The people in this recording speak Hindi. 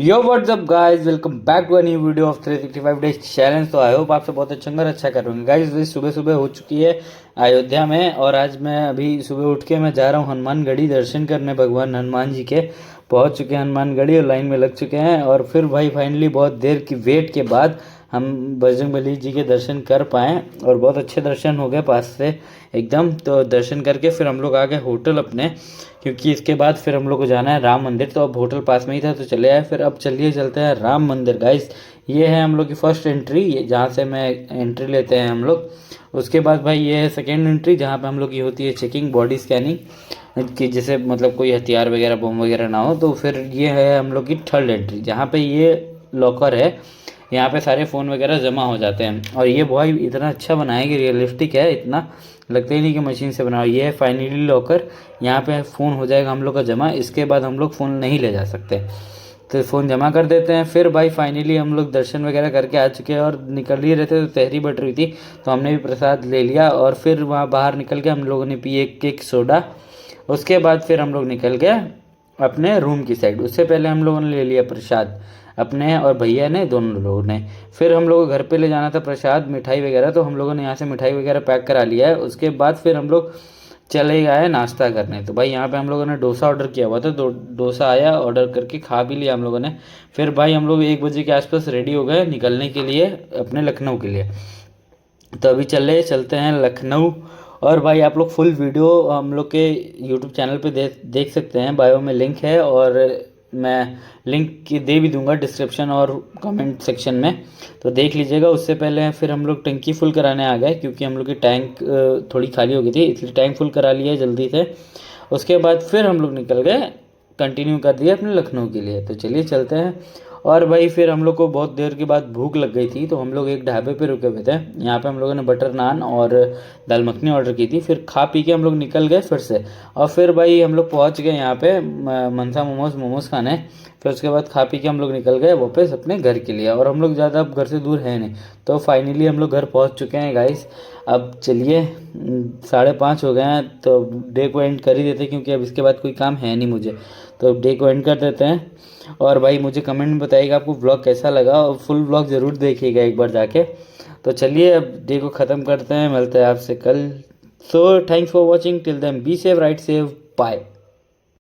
Yo what's up guys, welcome back to a new video of 365 days challenge. तो आई होप आपसे बहुत अच्छा करूँगा गाइस। सुबह सुबह हो चुकी है अयोध्या में, और आज मैं अभी सुबह उठ के मैं जा रहा हूँ हनुमानगढ़ी दर्शन करने भगवान हनुमान जी के। पहुँच चुके हैं हनुमानगढ़ी और लाइन में लग चुके हैं, और फिर भाई फाइनली बहुत देर की वेट के बाद हम बजरंगबली जी के दर्शन कर पाए, और बहुत अच्छे दर्शन हो गए पास से एकदम। तो दर्शन करके फिर हम लोग आ गए होटल अपने, क्योंकि इसके बाद फिर हम लोग को जाना है राम मंदिर। तो अब होटल पास में ही था तो चले आए। फिर अब चलिए चलते हैं राम मंदिर गाइस। ये है हम लोग की फर्स्ट एंट्री, जहाँ से मैं एंट्री लेते हैं हम लोग। उसके बाद भाई ये है सेकेंड एंट्री, जहाँ पे हम लोग की होती है चेकिंग, बॉडी स्कैनिंग, कि जैसे मतलब कोई हथियार वगैरह बम वगैरह ना हो। तो फिर ये है हम लोग की थर्ड एंट्री, जहाँ पे ये लॉकर है। यहाँ पे सारे फ़ोन वगैरह जमा हो जाते हैं, और ये बॉय इतना अच्छा बनाया कि रियलिस्टिक है, इतना लगता ही नहीं कि मशीन से बना हुआ। ये है फाइनली लॉकर, यहाँ पे फ़ोन हो जाएगा हम लोग का जमा। इसके बाद हम लोग फ़ोन नहीं ले जा सकते, तो फ़ोन जमा कर देते हैं। फिर भाई फाइनली हम लोग दर्शन वगैरह करके आ चुके हैं, और निकल ही रहे थे तो तहरी बट रही थी, तो हमने भी प्रसाद ले लिया। और फिर वहाँ बाहर निकल के हम लोगों ने पी एक सोडा। उसके बाद फिर हम लोग निकल गए अपने रूम की साइड। उससे पहले हम लोगों ने ले लिया प्रसाद, अपने और भैया ने, दोनों लोगों ने। फिर हम लोग को घर पे ले जाना था प्रसाद मिठाई वगैरह, तो हम लोगों ने यहाँ से मिठाई वगैरह पैक करा लिया है। उसके बाद फिर हम लोग चले गए नाश्ता करने। तो भाई यहाँ पे हम लोगों ने डोसा ऑर्डर किया हुआ था, तो डोसा आया, ऑर्डर करके खा भी लिया हम लोगों ने। फिर भाई हम लोग 1 बजे के आसपास रेडी हो गए निकलने के लिए अपने लखनऊ के लिए। तो अभी चलते हैं लखनऊ। और भाई आप लोग फुल वीडियो हम लोग के यूट्यूब चैनल पे देख सकते हैं, बायो में लिंक है, और मैं लिंक दे भी दूंगा डिस्क्रिप्शन और कमेंट सेक्शन में, तो देख लीजिएगा। उससे पहले फिर हम लोग टंकी फुल कराने आ गए, क्योंकि हम लोग की टैंक थोड़ी खाली हो गई थी, इसलिए टैंक फुल करा लिया जल्दी से। उसके बाद फिर हम लोग निकल गए, कंटिन्यू कर दिया अपने लखनऊ के लिए। तो चलिए चलते हैं। और भाई फिर हम लोग को बहुत देर के बाद भूख लग गई थी, तो हम लोग एक ढाबे पे रुके हुए थे। यहाँ पे हम लोगों ने बटर नान और दाल मखनी ऑर्डर की थी। फिर खा पी के हम लोग निकल गए फिर से। और फिर भाई हम लोग पहुँच गए यहाँ पे मनसा मोमोज खाने। फिर उसके बाद खा पी के हम लोग निकल गए वापस अपने घर के लिए, और हम लोग ज़्यादा अब घर से दूर है नहीं। तो फाइनली हम लोग घर पहुँच चुके हैं गाइस। अब चलिए 5:30 हो गए हैं, तो डे को एंड कर ही देते, क्योंकि अब इसके बाद कोई काम है नहीं मुझे। तो डे को एंड कर देते हैं। और भाई मुझे कमेंट में बताइएगा आपको व्लॉग कैसा लगा, और फुल व्लॉग ज़रूर देखिएगा एक बार जाके। तो चलिए अब डे को ख़त्म करते हैं, मिलते हैं आपसे कल। So thanks for watching, till then be safe, right safe, bye.